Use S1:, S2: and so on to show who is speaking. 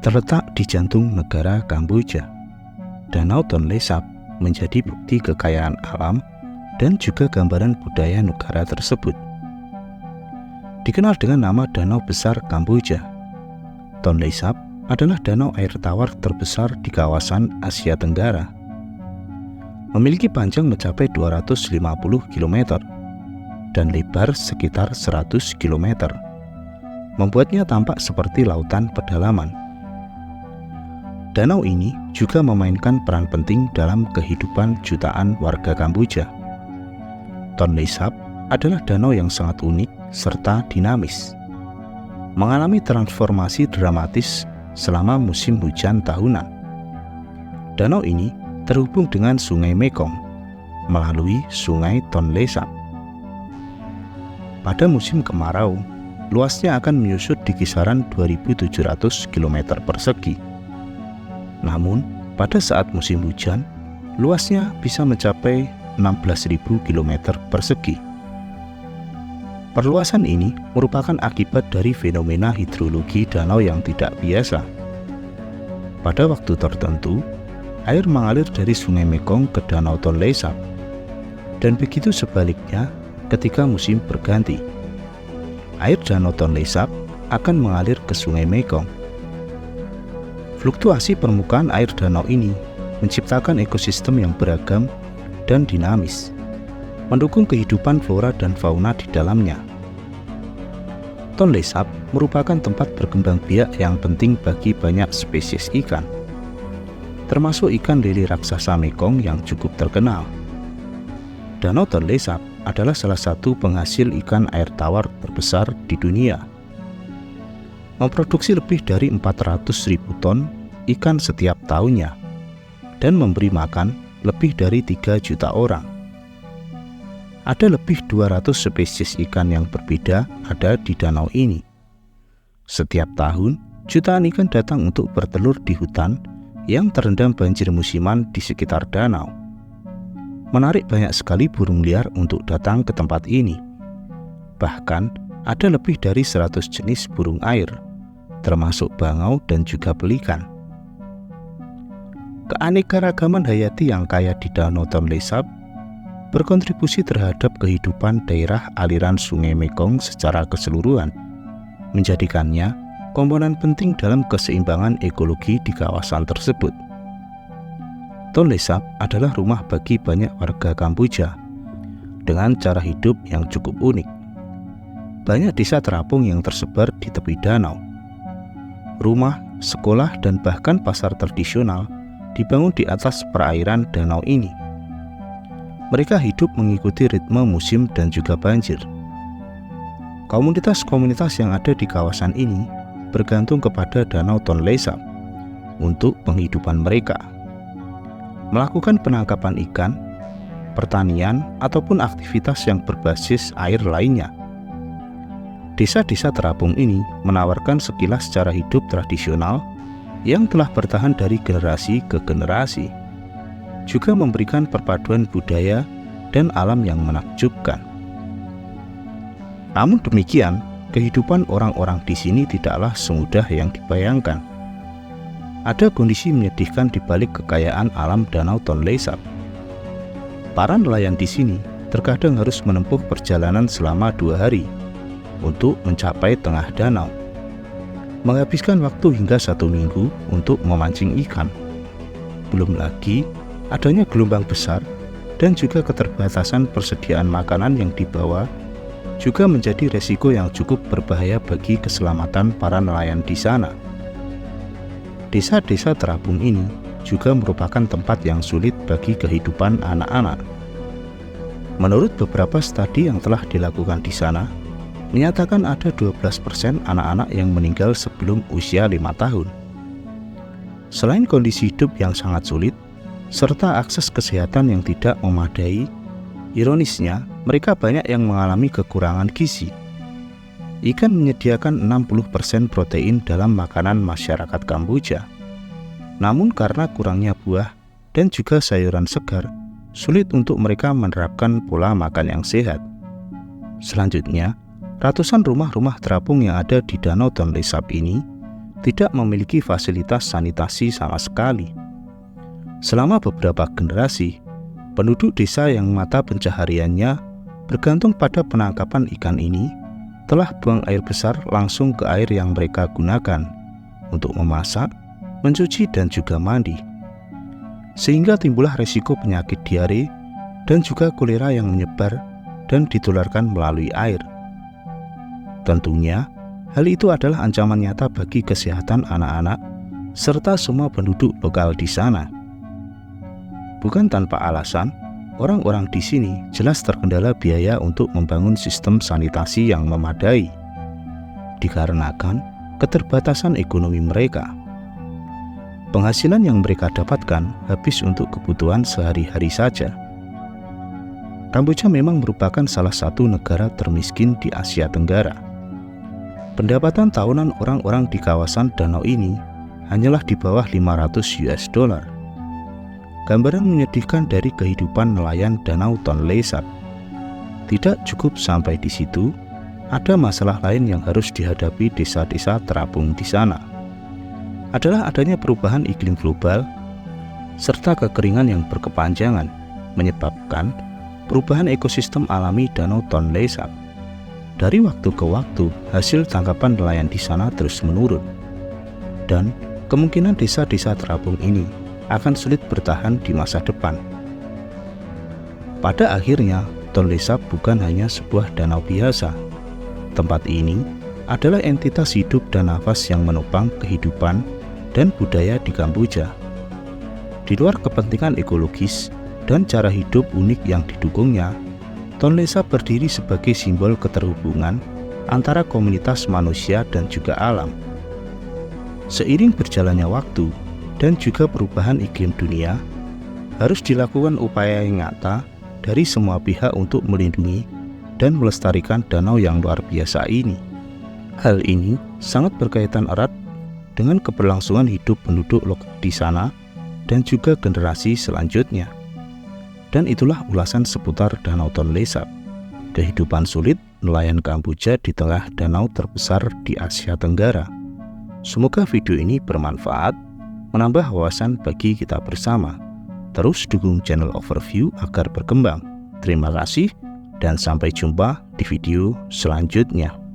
S1: Terletak di jantung negara Kamboja, Danau Tonle Sap menjadi bukti kekayaan alam dan juga gambaran budaya negara tersebut. Dikenal dengan nama Danau Besar Kamboja, Tonle Sap adalah danau air tawar terbesar di kawasan Asia Tenggara. Memiliki panjang mencapai 250 km dan lebar sekitar 100 km, membuatnya tampak seperti lautan pedalaman. Danau ini juga memainkan peran penting dalam kehidupan jutaan warga Kamboja. Tonle Sap adalah danau yang sangat unik serta dinamis, mengalami transformasi dramatis selama musim hujan tahunan. Danau ini terhubung dengan Sungai Mekong melalui Sungai Tonle Sap. Pada musim kemarau, luasnya akan menyusut di kisaran 2.700 km persegi. Namun, pada saat musim hujan, luasnya bisa mencapai 16.000 km persegi. Perluasan ini merupakan akibat dari fenomena hidrologi danau yang tidak biasa. Pada waktu tertentu, air mengalir dari Sungai Mekong ke Danau Tonle Sap, dan begitu sebaliknya ketika musim berganti. Air Danau Tonle Sap akan mengalir ke Sungai Mekong. Fluktuasi permukaan air danau ini menciptakan ekosistem yang beragam dan dinamis, mendukung kehidupan flora dan fauna di dalamnya. Tonle Sap merupakan tempat berkembang biak yang penting bagi banyak spesies ikan, termasuk ikan lele raksasa Mekong yang cukup terkenal. Danau Tonle Sap adalah salah satu penghasil ikan air tawar terbesar di dunia, memproduksi lebih dari 400.000 ton ikan setiap tahunnya dan memberi makan lebih dari 3 juta orang. Ada lebih 200 spesies ikan yang berbeda ada di danau ini. Setiap tahun, jutaan ikan datang untuk bertelur di hutan yang terendam banjir musiman di sekitar danau. Menarik banyak sekali burung liar untuk datang ke tempat ini. Bahkan, ada lebih dari 100 jenis burung air, termasuk bangau dan juga pelikan. Keanekaragaman hayati yang kaya di Danau Tonle Sap berkontribusi terhadap kehidupan daerah aliran Sungai Mekong secara keseluruhan, menjadikannya komponen penting dalam keseimbangan ekologi di kawasan tersebut. Tonle Sap adalah rumah bagi banyak warga Kamboja dengan cara hidup yang cukup unik. Banyak desa terapung yang tersebar di tepi danau. Rumah, sekolah, dan bahkan pasar tradisional dibangun di atas perairan danau ini. Mereka hidup mengikuti ritme musim dan juga banjir. Komunitas-komunitas yang ada di kawasan ini bergantung kepada Danau Tonle Sap untuk penghidupan mereka. Melakukan penangkapan ikan, pertanian, ataupun aktivitas yang berbasis air lainnya. Desa-desa terapung ini menawarkan sekilas cara hidup tradisional yang telah bertahan dari generasi ke generasi, juga memberikan perpaduan budaya dan alam yang menakjubkan. Namun demikian, kehidupan orang-orang di sini tidaklah semudah yang dibayangkan. Ada kondisi menyedihkan di balik kekayaan alam Danau Tonle Sap. Para nelayan di sini terkadang harus menempuh perjalanan selama 2 hari untuk mencapai tengah danau, menghabiskan waktu hingga 1 minggu untuk memancing ikan. Belum lagi adanya gelombang besar dan juga keterbatasan persediaan makanan yang dibawa juga menjadi resiko yang cukup berbahaya bagi keselamatan para nelayan di sana. Desa-desa terapung ini juga merupakan tempat yang sulit bagi kehidupan anak-anak. Menurut beberapa studi yang telah dilakukan di sana, menyatakan ada 12% anak-anak yang meninggal sebelum usia 5 tahun. Selain kondisi hidup yang sangat sulit, serta akses kesehatan yang tidak memadai, ironisnya mereka banyak yang mengalami kekurangan gizi. Ikan menyediakan 60% protein dalam makanan masyarakat Kamboja. Namun karena kurangnya buah dan juga sayuran segar, sulit untuk mereka menerapkan pola makan yang sehat. Selanjutnya, ratusan rumah-rumah terapung yang ada di Danau Tonle Sap ini tidak memiliki fasilitas sanitasi sama sekali. Selama beberapa generasi, penduduk desa yang mata pencahariannya bergantung pada penangkapan ikan ini telah buang air besar langsung ke air yang mereka gunakan untuk memasak, mencuci, dan juga mandi. Sehingga timbullah resiko penyakit diare dan juga kolera yang menyebar dan ditularkan melalui air. Tentunya, hal itu adalah ancaman nyata bagi kesehatan anak-anak serta semua penduduk lokal di sana. Bukan tanpa alasan, orang-orang di sini jelas terkendala biaya untuk membangun sistem sanitasi yang memadai, dikarenakan keterbatasan ekonomi mereka. Penghasilan yang mereka dapatkan habis untuk kebutuhan sehari-hari saja. Kamboja memang merupakan salah satu negara termiskin di Asia Tenggara. Pendapatan tahunan orang-orang di kawasan danau ini hanyalah di bawah $500. Gambaran menyedihkan dari kehidupan nelayan Danau Tonle Sap. Tidak cukup sampai di situ, ada masalah lain yang harus dihadapi desa-desa terapung di sana. Adalah adanya perubahan iklim global serta kekeringan yang berkepanjangan menyebabkan perubahan ekosistem alami Danau Tonle Sap. Dari waktu ke waktu, hasil tangkapan nelayan di sana terus menurun, dan kemungkinan desa-desa terapung ini akan sulit bertahan di masa depan. Pada akhirnya, Tonle Sap bukan hanya sebuah danau biasa. Tempat ini adalah entitas hidup dan nafas yang menopang kehidupan dan budaya di Kamboja. Di luar kepentingan ekologis dan cara hidup unik yang didukungnya, Tonle Sap berdiri sebagai simbol keterhubungan antara komunitas manusia dan juga alam. Seiring berjalannya waktu dan juga perubahan iklim dunia, harus dilakukan upaya yang nyata dari semua pihak untuk melindungi dan melestarikan danau yang luar biasa ini. Hal ini sangat berkaitan erat dengan keberlangsungan hidup penduduk lokal di sana dan juga generasi selanjutnya. Dan itulah ulasan seputar Danau Tonle Sap, kehidupan sulit nelayan Kamboja di tengah danau terbesar di Asia Tenggara. Semoga video ini bermanfaat, menambah wawasan bagi kita bersama. Terus dukung channel Overview agar berkembang. Terima kasih dan sampai jumpa di video selanjutnya.